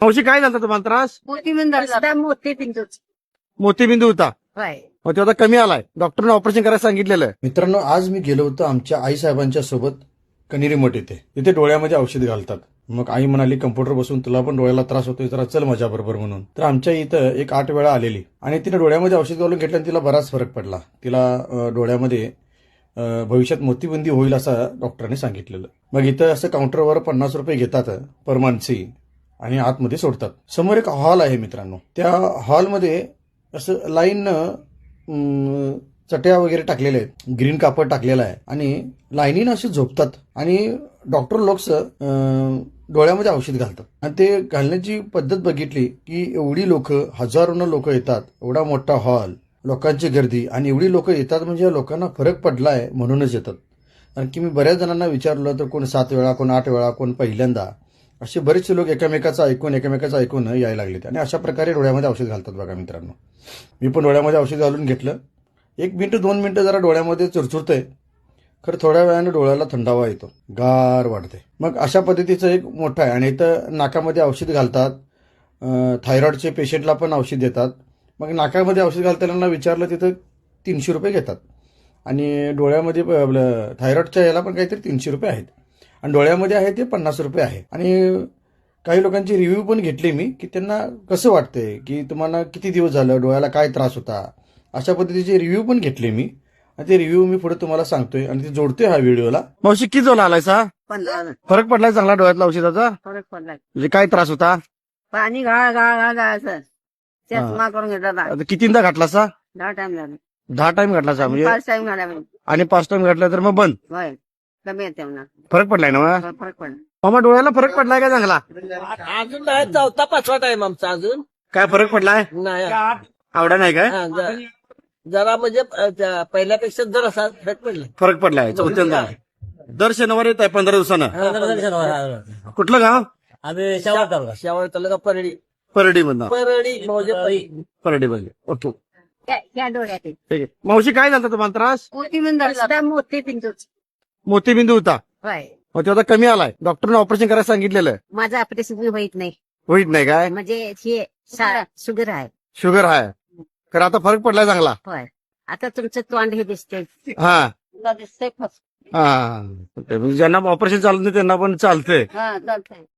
मावशी काय झालं तुम्हाला त्रास? मोतीबिंदू होता. मग ते आता कमी आलाय. डॉक्टरने ऑपरेशन करायला सांगितलेलं. मित्रांनो, आज मी गेलो होतो आमच्या आई साहेबांच्या सोबत कनेरी मठ येथे. तिथे डोळ्यामध्ये औषध घालतात. मग आई म्हणाली कम्प्युटर बसून तुला पण डोळ्याला त्रास होतोय, जरा चल माझ्या बरोबर म्हणून. तर आमच्या इथं एक 8 वेळा आलेली आणि तिने डोळ्यामध्ये औषध घालून घेतलं आणि तिला बराच फरक पडला. तिला डोळ्यामध्ये भविष्यात मोतीबिंदी होईल असं डॉक्टरांनी सांगितलेलं. मग इथं असं काउंटरवर 50 रुपये घेतात पर माणसी आणि आतमध्ये सोडतात. समोर एक हॉल आहे मित्रांनो. त्या हॉलमध्ये असं लाईन चट्या वगैरे टाकलेल्या आहेत, ग्रीन कापड टाकलेलं आहे आणि लाईनीनं असे झोपतात आणि डॉक्टर लोक डोळ्यामध्ये औषध घालतात. आणि ते घालण्याची पद्धत बघितली की एवढी लोक, हजारोनं लोक येतात, एवढा मोठा हॉल, लोकांची गर्दी आणि एवढी लोक येतात म्हणजे लोकांना फरक पडलाय म्हणूनच येतात. कारण की मी बऱ्याच जणांना विचारलं तर कोण 7 वेळा, कोण 8 वेळा, कोण पहिल्यांदा, असे बरेचसे लोक एकमेकाचं ऐकून यायला लागलेत आणि अशा प्रकारे डोळ्यामध्ये औषध घालतात. बघा मित्रांनो, मी पण डोळ्यामध्ये औषध घालून घेतलं. 1 मिनिट 2 मिनिटं जरा डोळ्यामध्ये चुरचुरतंय, खरं थोड्या वेळाने डोळ्याला थंडावा येतो, गार वाढते. मग अशा पद्धतीचं एक मोठं आहे. आणि इथं नाकामध्ये औषध घालतात. थायरॉइडचे पेशंटला पण औषध देतात. मग नाकामध्ये औषध घालताना विचारलं तिथं 300 रुपये घेतात आणि डोळ्यामध्ये आपलं थायरॉइडच्या याला पण काहीतरी 300 रुपये आहेत आणि डोळ्यामध्ये आहे ते 50 रुपये आहे. आणि काही लोकांची रिव्ह्यू पण घेतली मी की त्यांना कसं वाटतंय, की तुम्हाला किती दिवस झालं, डोळ्याला काय त्रास होता, अशा पद्धतीचे रिव्ह्यू पण घेतले मी आणि ते रिव्ह्यू मी पुढे तुम्हाला सांगतोय आणि ते जोडतोय हा व्हिडिओला. मावशी किती जोला आलाय सा? फरक पडलाय चांगला डोळ्यातला औषधाचा? फरक पडलाय. म्हणजे काय त्रास होता? पाणी गाळ गाळ गाळ गाळायचं, चष्मा करून घेतला. आता कितींदा घातला सा? 10 टाइम झाले. 10 टाइम घातला सा म्हणजे? 5 टाइम घाला. आणि 5 टाइम घातला तर मग बंद? होय, कमी येते म्हणा. फरक पडलाय ना मग? फरक पडला. मामा डोळ्याला फरक पडलाय का चांगला? अजून नाही, 4था 5वा टाइम आमचा अजून काय फरक पडलाय? नाही. आवडा नाही काय? जरा म्हणजे पहिल्यापेक्षा जर असा फरक पडला. फरक पडलाय चौथ्यांदा. दर शनिवारी येत आहे 15 दिवसानं. कुठलं गाव? आम्ही शावर तालुका परडी मधनं. परडी मध्ये. ओके, त्या डोळ्यात ठीक आहे. मावशी काय झालं तुम्हाला त्रास? मोतीबिंदू. मोतीबिंदू होता. होय, मग ते आता कमी आलाय. डॉक्टरने ऑपरेशन करायला सांगितलेलं. माझं ऑपरेशन होईत नाही. होईत नाही काय? म्हणजे हे शुगर आहे. शुगर आहे. खरं आता फरक पडलाय चांगला. होय, आता तुमचं तोंड हे दिसतंय. हा दिसतंय. हा, ज्यांना ऑपरेशन चालत नाही त्यांना पण चालतंय. हा, चालतंय.